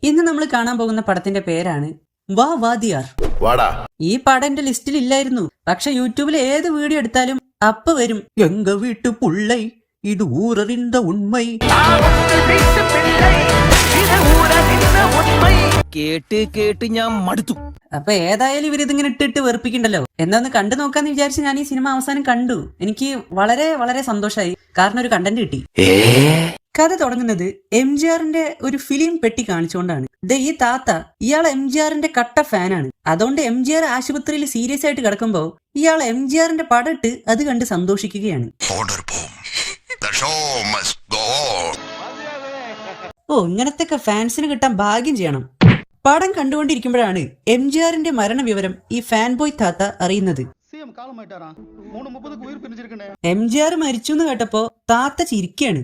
ഇന്ന് നമ്മൾ കാണാൻ പോകുന്ന പടത്തിന്റെ പേരാണ് വാ വാദിയാർ. ഈ പടം എന്റെ ലിസ്റ്റിൽ ഇല്ലായിരുന്നു, പക്ഷെ യൂട്യൂബിൽ ഏത് വീഡിയോ എടുത്താലും അപ്പ വരും എങ്ക വീട്ടു പുള്ളൈ ഇത് ഊറിന്റെ ഉണ്മൈ. കേട്ട് കേട്ട് ഞാൻ മടുത്തു. അപ്പൊ ഏതായാലും ഇവരിതിങ്ങനെ ഇട്ടിട്ട് വെറുപ്പിക്കണ്ടല്ലോ, എന്നാന്ന് കണ്ടു നോക്കാന്ന് വിചാരിച്ച് ഞാൻ ഈ സിനിമ അവസാനം കണ്ടു. എനിക്ക് വളരെ വളരെ സന്തോഷമായി, കാരണം ഒരു കണ്ടന്റ് കിട്ടി. കഥ തുടങ്ങുന്നത് എംജിആറിന്റെ ഒരു ഫിലിം പെട്ടി കാണിച്ചുകൊണ്ടാണ്. ഈ താത്ത ഇയാൾ എംജിആറിന്റെ കട്ട ഫാനാണ്. അതുകൊണ്ട് എംജിആർ ആശുപത്രിയിൽ സീരിയസ് ആയിട്ട് കിടക്കുമ്പോ ഇയാൾ എംജിആറിന്റെ പടം ഇട്ട് അത് കണ്ട് സന്തോഷിക്കുകയാണ്. ഓ, ഇങ്ങനത്തെ ഫാൻസിന് കിട്ടാൻ ഭാഗ്യം ചെയ്യണം. പടം കണ്ടുകൊണ്ടിരിക്കുമ്പോഴാണ് എംജിആറിന്റെ മരണവിവരം ഈ ഫാൻ ബോയ് താത്ത അറിയുന്നത്. എംജിആർ മരിച്ചു എന്ന് കേട്ടപ്പോ താത്ത ചിരിക്കാണ്.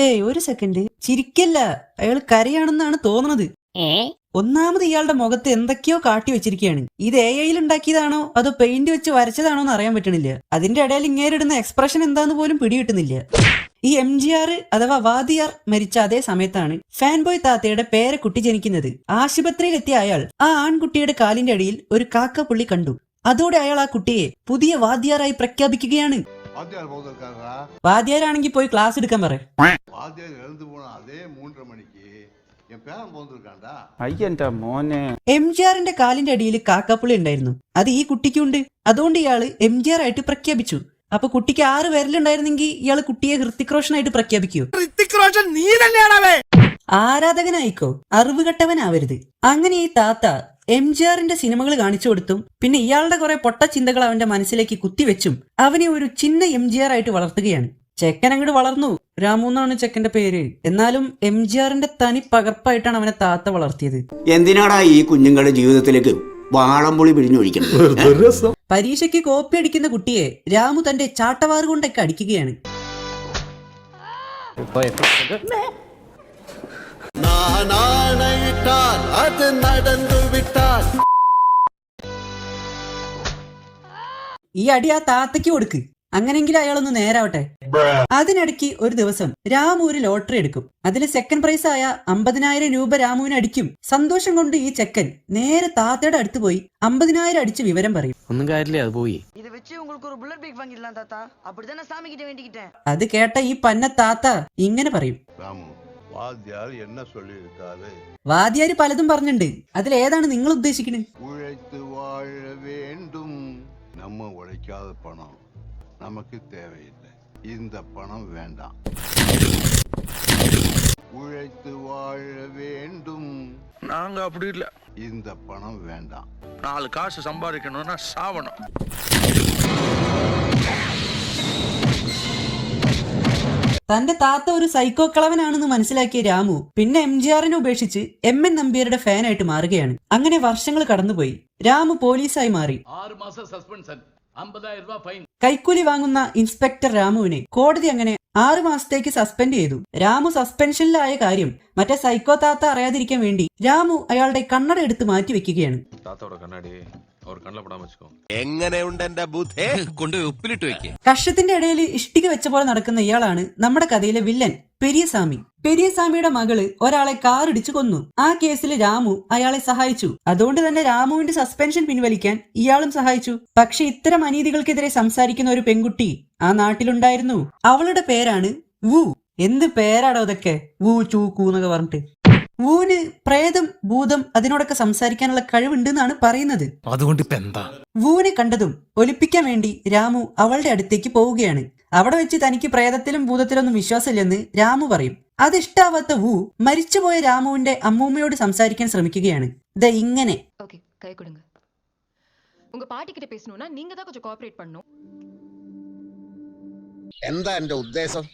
ഏയ് ഒരു സെക്കൻഡ്, ചിരിക്കല്ല, അയാൾ കരയാണെന്നാണ് തോന്നുന്നത്. ഒന്നാമത് ഇയാളുടെ മുഖത്ത് എന്തൊക്കെയോ കാട്ടി വെച്ചിരിക്കുകയാണ്. ഇത് AI ഉണ്ടാക്കിയതാണോ അതോ പെയിന്റ് വെച്ച് വരച്ചതാണോ എന്ന് അറിയാൻ പറ്റണില്ല. അതിന്റെ ഇടയിൽ ഇങ്ങേരിടുന്ന എക്സ്പ്രഷൻ എന്താന്ന് പോലും പിടികിട്ടുന്നില്ല. ഈ എംജിആർ അഥവാ വാദിയാർ മരിച്ച അതേ സമയത്താണ് ഫാൻ ബോയ് താത്തയുടെ പേരക്കുട്ടി ജനിക്കുന്നത്. ആശുപത്രിയിലെത്തിയ അയാൾ ആ ആൺകുട്ടിയുടെ കാലിന്റെ അടിയിൽ ഒരു കാക്കപ്പുള്ളി കണ്ടു. അതോടെ അയാൾ ആ കുട്ടിയെ പുതിയ വാദിയാറായി പ്രഖ്യാപിക്കുകയാണ്. വാദിയാരാണെങ്കിൽ പോയി ക്ലാസ് എടുക്കാൻ പറ. എംജിആറിന്റെ കാലിന്റെ അടിയിൽ കാക്കാപ്പുള്ളി ഉണ്ടായിരുന്നു. അത് ഈ കുട്ടിക്കുണ്ട്. അതുകൊണ്ട് ഇയാള് എംജിആർ ആയിട്ട് പ്രഖ്യാപിച്ചു. അപ്പൊ കുട്ടിക്ക് 6 വിരലുണ്ടായിരുന്നെങ്കിൽ ഇയാള് കുട്ടിയെ ഹൃത്തിക് റോഷൻ ആയിട്ട് പ്രഖ്യാപിക്കോ? ആരാധകനായിക്കോ, അറിവുകെട്ടവനാവരുത്. അങ്ങനെ ഈ താത്ത എംജിആറിന്റെ സിനിമകൾ കാണിച്ചു കൊടുത്തും പിന്നെ ഇയാളുടെ കുറെ പൊട്ട ചിന്തകൾ അവന്റെ മനസ്സിലേക്ക് കുത്തിവെച്ചും അവനെ ഒരു ചിന്ന എംജിആർ ആയിട്ട് വളർത്തുകയാണ്. ചെക്കൻ അങ്ങോട്ട് വളർന്നു. രാമു എന്നാണ് ചെക്കന്റെ പേര്. എന്നാലും എംജിആറിന്റെ തനി പകർപ്പായിട്ടാണ് അവനെ താത്ത വളർത്തിയത്. എന്തിനാടാ ഈ കുഞ്ഞുങ്ങളുടെ ജീവിതത്തിലേക്ക് വാളംപുളി പിടിഞ്ഞൊഴിക്കണം? പരീക്ഷയ്ക്ക് കോപ്പി അടിക്കുന്ന കുട്ടിയെ രാമു തന്റെ ചാട്ടവാറ് കൊണ്ടൊക്കെ അടിക്കുകയാണ്. ഈ അടി ആ താത്തയ്ക്ക് കൊടുക്ക്, അങ്ങനെങ്കിലും അയാളൊന്ന് നേരാവട്ടെ. അതിനിടയ്ക്ക് ഒരു ദിവസം രാമു ഒരു ലോട്ടറി എടുക്കും. അതിൽ സെക്കൻഡ് പ്രൈസ് ആയ 50,000 രൂപ രാമുവിന് അടിക്കും. സന്തോഷം കൊണ്ട് ഈ ചെക്കൻ നേരെ താത്തയുടെ അടുത്ത് പോയി 50,000 അടിച്ച് വിവരം പറയും. ഒന്നും കാര്യമില്ല, അത് പോയി. അത് കേട്ട ഈ പന്ന താത്ത ഇങ്ങനെ പറയും, വാദ്യാര് പലതും പറഞ്ഞിട്ടുണ്ട്, അതിലേതാണ് നിങ്ങൾ ഉദ്ദേശിക്കുന്നത്? நம்ம உழைக்காத பணம் நமக்கு தேவையில்லை, இந்த பணம் வேண்டாம். உழைத்து வாழ வேண்டும், நாங்க அப்படி இல்ல, இந்த பணம் வேண்டாம். 4 காசு சம்பாதிக்கணும்னா சாவணும். തന്റെ താത്ത ഒരു സൈക്കോ കളവനാണെന്ന് മനസ്സിലാക്കിയ രാമു പിന്നെ എംജിആറിനെ ഉപേക്ഷിച്ച് MN നമ്പ്യാരുടെ ഫാനായിട്ട് മാറുകയാണ്. അങ്ങനെ വർഷങ്ങൾ കടന്നുപോയി. രാമു പോലീസായി മാറി. 6 മാസം സസ്പെൻഷൻ, 50,000 രൂപ ഫൈൻ. കൈക്കൂലി വാങ്ങുന്ന ഇൻസ്പെക്ടർ രാമുവിനെ കോടതി അങ്ങനെ 6 മാസത്തേക്ക് സസ്പെൻഡ് ചെയ്തു. രാമു സസ്പെൻഷനിലായ കാര്യം മറ്റേ സൈക്കോ താത്ത അറിയാതിരിക്കാൻ വേണ്ടി രാമു അയാളുടെ കണ്ണട എടുത്ത് മാറ്റി വെക്കുകയാണ്. കഷത്തിന്റെ ഇടയിൽ ഇഷ്ടിക വെച്ച പോലെ നടക്കുന്ന ഇയാളാണ് നമ്മുടെ കഥയിലെ വില്ലൻ പെരിയസ്വാമി. പെരിയസ്വാമിയുടെ മകള് ഒരാളെ കാറിടിച്ചു കൊന്നു. ആ കേസിൽ രാമു അയാളെ സഹായിച്ചു. അതുകൊണ്ട് തന്നെ രാമുവിന്റെ സസ്പെൻഷൻ പിൻവലിക്കാൻ ഇയാളും സഹായിച്ചു. പക്ഷെ ഇത്തരം അനീതികൾക്കെതിരെ സംസാരിക്കുന്ന ഒരു പെൺകുട്ടി ആ നാട്ടിലുണ്ടായിരുന്നു. അവളുടെ പേരാണ് വു. എന്ത് പേരാടോ അതൊക്കെ, വു ചൂക്കൂ എന്നൊക്കെ പറഞ്ഞിട്ട്. വൂന് പ്രേതം ഭൂതം അതിനോടൊക്കെ സംസാരിക്കാനുള്ള കഴിവുണ്ടെന്നാണ് പറയുന്നത്. അതുകൊണ്ട് ഇപ്പൊ എന്താ? വൂനെ കണ്ടതും ഒലിപ്പിക്കാൻ വേണ്ടി രാമു അവളുടെ അടുത്തേക്ക് പോവുകയാണ്. അവിടെ വെച്ച് തനിക്ക് പ്രേതത്തിലും ഭൂതത്തിലൊന്നും വിശ്വാസമില്ലെന്ന് രാമു പറയും. അതിഷ്ടാവാത്ത വു മരിച്ചുപോയ രാമുവിന്റെ അമ്മൂമ്മയോട് സംസാരിക്കാൻ ശ്രമിക്കുകയാണ്. ഇങ്ങനെ എന്താ എന്റെ ഉദ്ദേശം?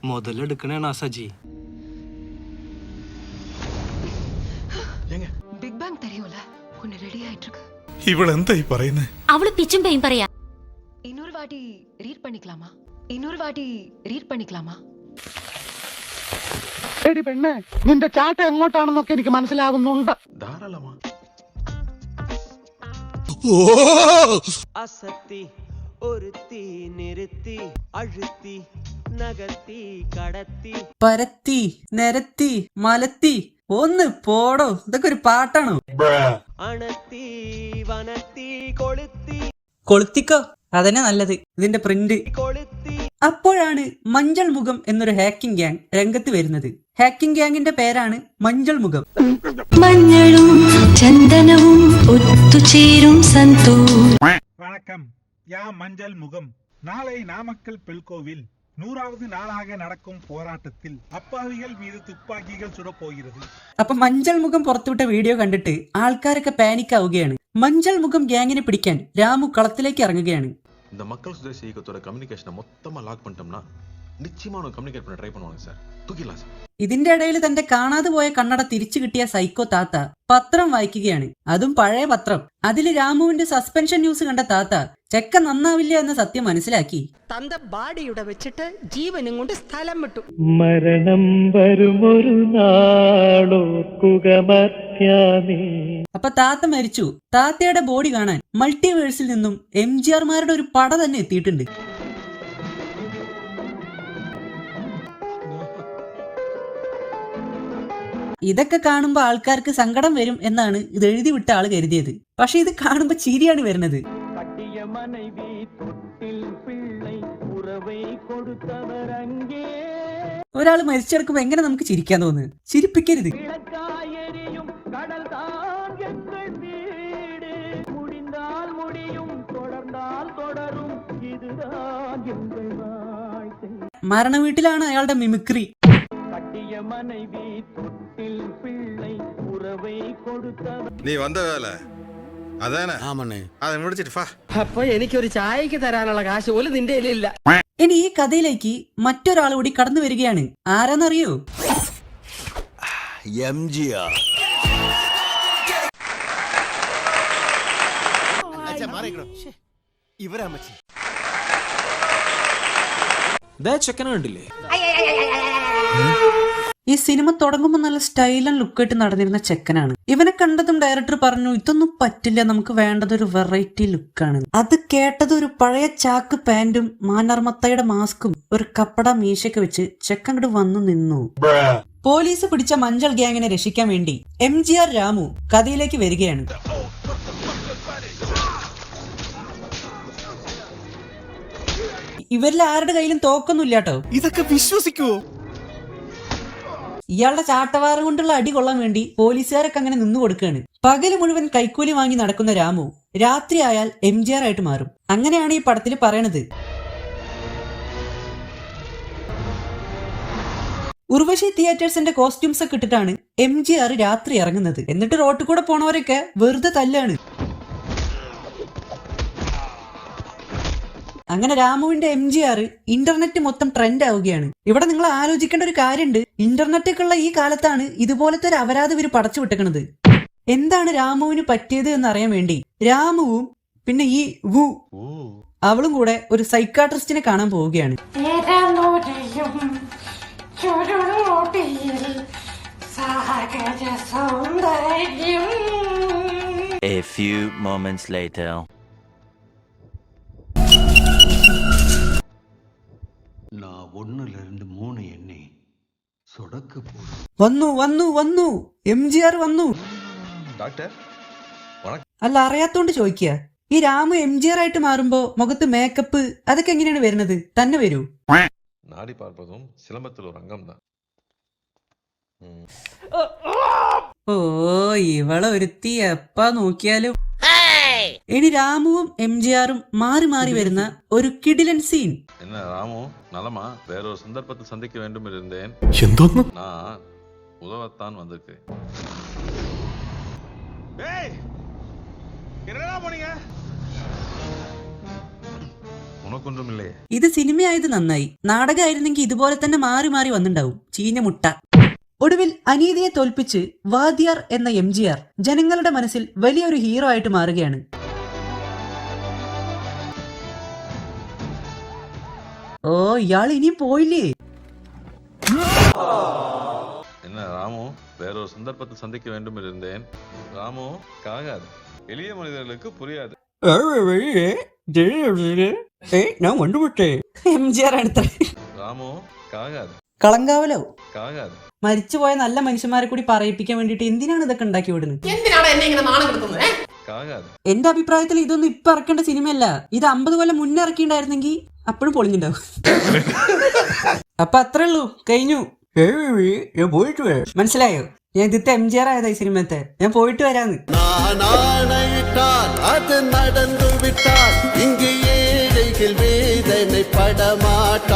മുതലെടുക്കണേണ സജി. பிக் பேங் தெரியும்ல, ஒன்னு ரெடி ஆயிட்டு இருக்கு. இவள் എന്തായി പറയുന്നത്? அவளு பிச்சும் பேயும் പറയാ. இன்னொரு வாட்டி ரீட் பண்ணிக்கலாமா? എടി പെണ്ണേ, നിന്റെ ചാട്ട എങ്ങോട്ടാണെന്നൊക്കെ എനിക്ക് മനസ്സിലാകുന്നുണ്ട്. ധാരാളമാ. അസക്തി ഒരുത്തി നിരത്തി അഴുത്തി നഗത്തി കടത്തി പരത്തി നിരത്തി മലത്തി ഒന്ന് പോടോ, ഇതൊക്കെ ഒരു പാട്ടാണോ? അണത്തി വനത്തി കൊളുത്തി കൊളുത്തിക്കോ, അതന്നെ നല്ലത്. ഇതിന്റെ പ്രിന്റ്. കൊളുത്തി. അപ്പോഴാണ് മഞ്ചൾ മുഖം എന്നൊരു ഹാക്കിംഗ് ഗ്യാങ് രംഗത്ത് വരുന്നത്. ഹാക്കിംഗ് ഗ്യാങ്ങിന്റെ പേരാണ് മഞ്ചൾ മുഖം. മഞ്ഞളും ചന്ദനവും ഒത്തുചേരും സന്തോഷം. வணக்கம், யா மஞ்சள் முகம். நாளை நாமக்கல் பெல்கோவில் 100வது நாளாக நடக்கும் போராட்டத்தில் அப்பாவிகள் மீது துப்பாக்கிகள் சுடப் போகிறது. അപ്പൊ മഞ്ചൾ മുഖം പുറത്തുവിട്ട വീഡിയോ കണ്ടിട്ട് ആൾക്കാരൊക്കെ പാനിക് ആവുകയാണ്. മഞ്ചൾ മുഖം ഗ്യാങ്ങിനെ പിടിക്കാൻ രാമു കളത്തിലേക്ക് ഇറങ്ങുകയാണ്. இந்த மக்கள் சுதேசி இயக்கத்தோட கம்யூனிகேஷனை மொத்தமா லாக் பண்ணிட்டோம்னா நிச்சயமா அவங்க கம்யூனிகேட் பண்ண ட்ரை பண்ணுவாங்க சார். தூக்கிடலாம் சார். ഇതിന്റെ ഇടയിൽ തന്റെ കാണാതെ പോയ കണ്ണട തിരിച്ചു കിട്ടിയ സൈക്കോ താത്ത പത്രം വായിക്കുകയാണ്. അതും പഴയ പത്രം. അതിൽ രാമുവിന്റെ സസ്പെൻഷൻ ന്യൂസ് കണ്ട താത്ത ചെക്ക നന്നാവില്ല എന്ന സത്യം മനസ്സിലാക്കി. തന്റെ ബാഡിയുടെ വെച്ചിട്ട് ജീവനും കൊണ്ട് സ്ഥലം വിട്ടു. മരണം വരുമൊരു നാളോർക്കുക മർത്യാനേ. അപ്പൊ താത്ത മരിച്ചു. താത്തയുടെ ബോഡി കാണാൻ മൾട്ടിവേഴ്സിൽ നിന്നും MGRമാരുടെ ഒരു പട തന്നെ എത്തിയിട്ടുണ്ട്. ഇതൊക്കെ കാണുമ്പോ ആൾക്കാർക്ക് സങ്കടം വരും എന്നാണ് ഇത് എഴുതി വിട്ട ആള് കരുതിയത്. പക്ഷെ ഇത് കാണുമ്പോ ചിരിയാണ് വരുന്നത്. ഒരാൾ മരിച്ചെടുക്കുമ്പോ എങ്ങനെ നമുക്ക് ചിരിക്കാൻ തോന്നുന്നു? ചിരിപ്പിക്കരുത്. മരണ വീട്ടിലാണ് അയാളുടെ മിമിക്രി. நீ வந்த வேலை അതാണ്. അതെ വിളിച്ചിട്ട് ഫാ. അപ്പൊ എനിക്കൊരു ചായക്ക് തരാനുള്ള കാശ് പോലും നിന്റെ കയ്യിലില്ല. ഇനി ഈ കഥയിലേക്ക് മറ്റൊരാൾ കൂടി കടന്നു വരികയാണ്. ആരാന്നറിയോ? MGR. ചെക്കനെ കണ്ടില്ലേ? ഈ സിനിമ തുടങ്ങുമ്പോൾ നല്ല സ്റ്റൈൽ ആൻഡ് ലുക്കായിട്ട് നടന്നിരുന്ന ചെക്കനാണ്. ഇവനെ കണ്ടതും ഡയറക്ടർ പറഞ്ഞു, ഇതൊന്നും പറ്റില്ല, നമുക്ക് വേണ്ടത് ഒരു വെറൈറ്റി ലുക്കാണ്. അത് കേട്ടത് ഒരു പഴയ ചാക്ക് പാന്റും മാനർമത്തയുടെ മാസ്കും ഒരു കപ്പട മീശയൊക്കെ വെച്ച് ചെക്കൻ അങ്ങോട്ട് വന്നു നിന്നു. പോലീസ് പിടിച്ച മഞ്ചൾ ഗ്യാങ്ങിനെ രക്ഷിക്കാൻ വേണ്ടി MGR രാമു കഥയിലേക്ക് വരികയാണ്. ഇവരിൽ ആരുടെ കയ്യിലും തോക്കൊന്നുമില്ല കേട്ടോ. ഇതൊക്കെ വിശ്വസിക്കുവോ? ഇയാളുടെ ചാട്ടവാറ കൊണ്ടുള്ള അടി കൊള്ളാൻ വേണ്ടി പോലീസുകാരൊക്കെ അങ്ങനെ നിന്നു കൊടുക്കുകയാണ്. പകല് മുഴുവൻ കൈക്കൂലി വാങ്ങി നടക്കുന്ന രാമു രാത്രി ആയാൽ MGR ആയിട്ട് മാറും. അങ്ങനെയാണ് ഈ പടത്തിൽ പറയണത്. ഉർവശി തിയേറ്റേഴ്സിന്റെ കോസ്റ്റ്യൂംസ് ഒക്കെ ഇട്ടിട്ടാണ് MGR രാത്രി ഇറങ്ങുന്നത്. എന്നിട്ട് റോട്ടിൽ കൂടെ പോണവരൊക്കെ വെറുതെ തല്ലാണ്. അങ്ങനെ രാമുവിന്റെ MGR ഇന്റർനെറ്റ് മൊത്തം ട്രെൻഡ് ആവുകയാണ്. ഇവിടെ നിങ്ങൾ ആലോചിക്കേണ്ട ഒരു കാര്യമുണ്ട്. ഇന്റർനെറ്റ് ഉള്ള ഈ കാലത്താണ് ഇതുപോലത്തെ ഒരു അപരാധം ഇവര് പടച്ചു വിട്ടേക്കണത്. എന്താണ് രാമുവിന് പറ്റിയത് എന്നറിയാൻ വേണ്ടി രാമുവും പിന്നെ ഈ വു അവളും കൂടെ ഒരു സൈക്കാട്രിസ്റ്റിനെ കാണാൻ പോവുകയാണ്. A few moments later. நான் 1 2 3 எண்ணி சொடக்கு போடு. വന്നു വന്നു വന്നു MGR വന്നു. டாக்டர் അല്ല, അറിയാത്തോണ്ട് ചോദിക്കുക. ഈ രാമു MGR ആയിട്ട് മാറുമ്പോ മുഖത്ത് മേക്കപ്പ് അതൊക്കെ എങ്ങനെയാണ് വരുന്നത്? തന്നെ വരൂ? நாடி பார்ப்பதும் சிலம்பத்தில் ஒரு அங்கம் தான். ഓ, ഇവളെ ഒരുത്തി എപ്പാ നോക്കിയാലും. ഇനി രാമുവും MGRും മാറി മാറി വരുന്ന ഒരു കിടിലൻ സീൻ. என்ன ராமு நலமா? வேறொரு சந்தர்ப்பத்தில் சந்திக்க வேண்டும் இருந்தேன். എന്തോന്ന്? நான் உதவத்தான் வந்திருக்கேன். என்னடா போனீங்க? ഉണക്കൊന്നും ഇല്ലേ? ഇത് സിനിമയായത് നന്നായി. നാടകമായിരുന്നെങ്കിൽ ഇതുപോലെ തന്നെ മാറി മാറി വന്നിണ്ടാവും. ചീഞ്ഞ മുട്ട. ഒടുവിൽ അനീതിയെ തോൽപ്പിച്ച് വാദ്യാർ എന്ന MGR ജനങ്ങളുടെ മനസ്സിൽ വലിയൊരു ഹീറോ ആയിട്ട് മാറുകയാണ്. ഓ, ഇയാൾ ഇനിയും പോയില്ലേ? என்ன ராமு? வேறொரு சந்தர்ப்பத்தில் சந்திக்க வேண்டும் இருந்தேன். ராமு காகாது. எளிய மனிதர்களுக்கு புரியாது. ഞാൻ കണ്ടുപിട്ടേ MGR ആണ് ഇത്ര. ராமு காகாது കളങ്കാവലോ காகாது മരിച്ചുപോയ നല്ല മനുഷ്യന്മാരെ കൂടി പറയിപ്പിക്കാൻ വേണ്ടിട്ട് എന്തിനാണ് ഇതൊക്കെ ഉണ്ടാക്കി വിടുന്നത്? காகாது എന്റെ അഭിപ്രായത്തിൽ ഇതൊന്നും ഇപ്പൊ ഇറക്കേണ്ട സിനിമയല്ല. ഇത് 50 കൊല്ലം മുന്നേ ഇറക്കിണ്ടായിരുന്നെങ്കിൽ അപ്പോഴും പൊളിഞ്ഞിണ്ടാവും. അപ്പൊ അത്രേ ഉള്ളൂ, കഴിഞ്ഞു. ഞാൻ പോയിട്ട് വരാം. മനസ്സിലായോ? ഞാൻ ഇതിത്തെ MGR ആയതാ ഈ സിനിമത്തെ. ഞാൻ പോയിട്ട് വരാന്ന്. അത് നടന്നു വിട്ടാൽ ഇങ്ങ് ഏഴൈകൾ വേദന പടമാട്ട